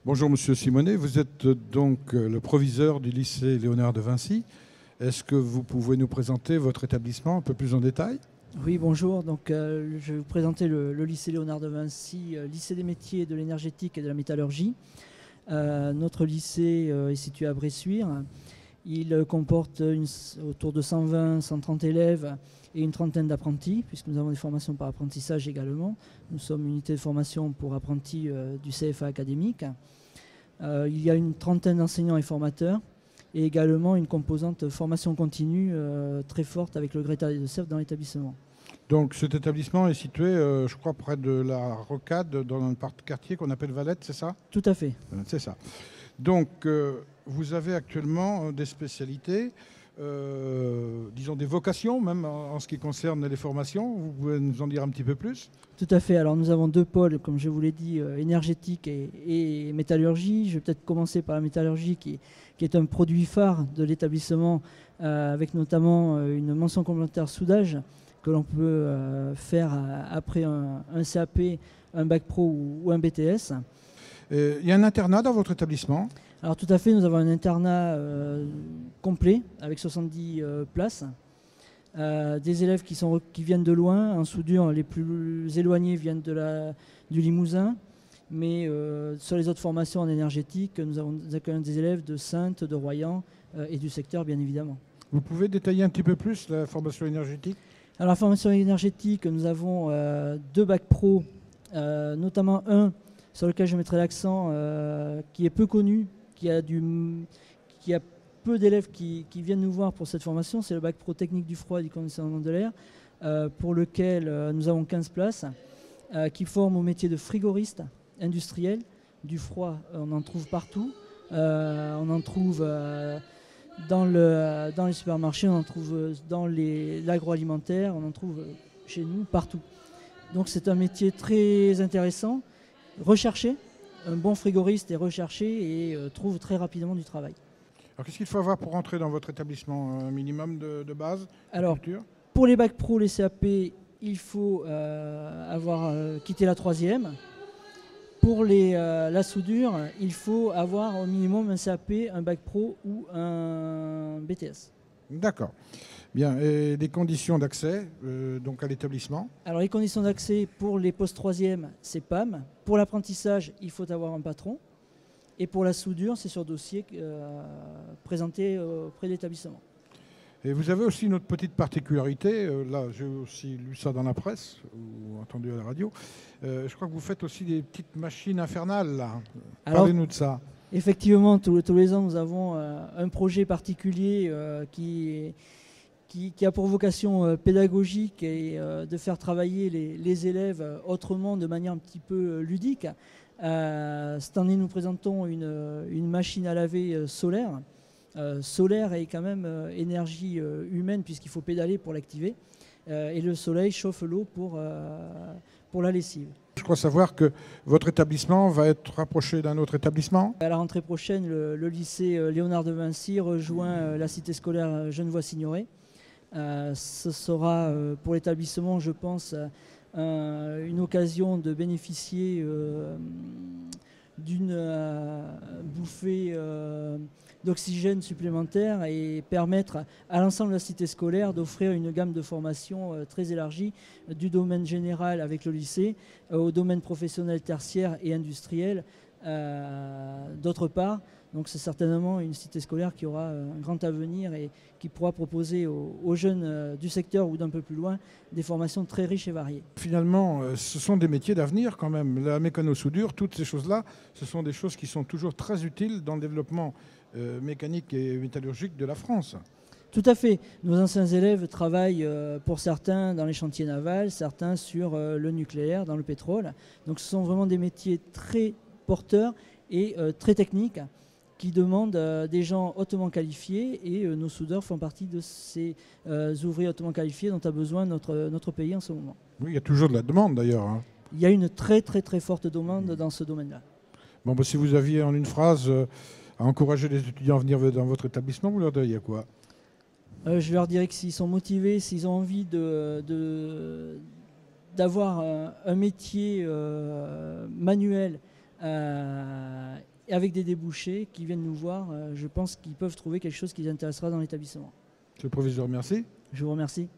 Bonjour Monsieur Simonet, vous êtes donc le proviseur du lycée Léonard de Vinci. Est-ce que vous pouvez nous présenter votre établissement un peu plus en détail? Oui, bonjour. Je vais vous présenter le lycée Léonard de Vinci, lycée des métiers de l'énergétique et de la métallurgie. Notre lycée est situé à Bressuire. Il comporte autour de 120-130 élèves et une trentaine d'apprentis, puisque nous avons des formations par apprentissage également. Nous sommes une unité de formation pour apprentis du CFA académique. Il y a une trentaine d'enseignants et formateurs, et également une composante formation continue très forte avec le Greta de Sèvres dans l'établissement. Donc cet établissement est situé, je crois, près de la Rocade, dans un quartier qu'on appelle Valette, c'est ça? Tout à fait. C'est ça. Donc vous avez actuellement des spécialités, disons des vocations, même en ce qui concerne les formations. Vous pouvez nous en dire un petit peu plus? Tout à fait. Alors nous avons deux pôles, comme je vous l'ai dit, énergétique et métallurgie. Je vais peut-être commencer par la métallurgie qui est un produit phare de l'établissement, avec notamment une mention complémentaire soudage que l'on peut faire après un CAP, un bac pro ou un BTS. Il y a un internat dans votre établissement? Alors tout à fait, nous avons un internat complet avec 70 places. Des élèves qui viennent de loin. En soudure, les plus éloignés viennent du Limousin. Mais sur les autres formations en énergétique, nous accueillons des élèves de Saintes, de Royan et du secteur, bien évidemment. Vous pouvez détailler un petit peu plus la formation énergétique? Alors la formation énergétique, nous avons deux bacs pro, notamment un sur lequel je mettrai l'accent, qui est peu connu, qui a peu d'élèves qui viennent nous voir pour cette formation. C'est le bac pro technique du froid et du conditionnement de l'air, pour lequel nous avons 15 places, qui forment au métier de frigoriste industriel. Du froid, on en trouve partout. On en trouve dans les supermarchés, on en trouve dans l'agroalimentaire, on en trouve chez nous partout. Donc c'est un métier très intéressant, recherché. Un bon frigoriste est recherché et trouve très rapidement du travail. Alors qu'est-ce qu'il faut avoir pour entrer dans votre établissement? Un minimum de base? Alors, culture? pour les bacs pro, les CAP, il faut avoir quitté la troisième. Pour la soudure, il faut avoir au minimum un CAP, un bac pro ou un BTS. D'accord. Bien. Et les conditions d'accès donc à l'établissement? Alors les conditions d'accès pour les postes troisième, c'est PAM. Pour l'apprentissage, il faut avoir un patron. Et pour la soudure, c'est sur dossier présenté auprès de l'établissement. Et vous avez aussi une autre petite particularité, là j'ai aussi lu ça dans la presse ou entendu à la radio, je crois que vous faites aussi des petites machines infernales là. Parlez-nous de ça. Effectivement, tous les ans nous avons un projet particulier qui a pour vocation pédagogique et de faire travailler les élèves autrement, de manière un petit peu ludique. Cette année nous présentons une machine à laver solaire. Solaire est quand même énergie humaine puisqu'il faut pédaler pour l'activer, et le soleil chauffe l'eau pour la lessive. Je crois savoir que votre établissement va être rapproché d'un autre établissement. À la rentrée prochaine, le lycée Léonard de Vinci rejoint la cité scolaire Genevois-Signoret. Ce sera pour l'établissement, je pense, une occasion de bénéficier d'une bouffée d'oxygène supplémentaire et permettre à l'ensemble de la cité scolaire d'offrir une gamme de formations très élargie, du domaine général avec le lycée au domaine professionnel tertiaire et industriel d'autre part. Donc c'est certainement une cité scolaire qui aura un grand avenir et qui pourra proposer aux jeunes du secteur ou d'un peu plus loin des formations très riches et variées. Finalement, ce sont des métiers d'avenir quand même. La mécano-soudure, toutes ces choses-là, ce sont des choses qui sont toujours très utiles dans le développement mécanique et métallurgique de la France. Tout à fait. Nos anciens élèves travaillent pour certains dans les chantiers navals, certains sur le nucléaire, dans le pétrole. Donc ce sont vraiment des métiers très porteurs et très techniques qui demandent des gens hautement qualifiés, et nos soudeurs font partie de ces ouvriers hautement qualifiés dont a besoin notre pays en ce moment. Oui, il y a toujours de la demande d'ailleurs. Il y a une très très très forte demande dans ce domaine-là. Bon, si vous aviez en une phrase à encourager les étudiants à venir dans votre établissement, vous leur diriez quoi? Je leur dirais que s'ils sont motivés, s'ils ont envie d'avoir un métier manuel avec des débouchés qui viennent nous voir. Je pense qu'ils peuvent trouver quelque chose qui les intéressera dans l'établissement. Monsieur le proviseur, merci. Je vous remercie.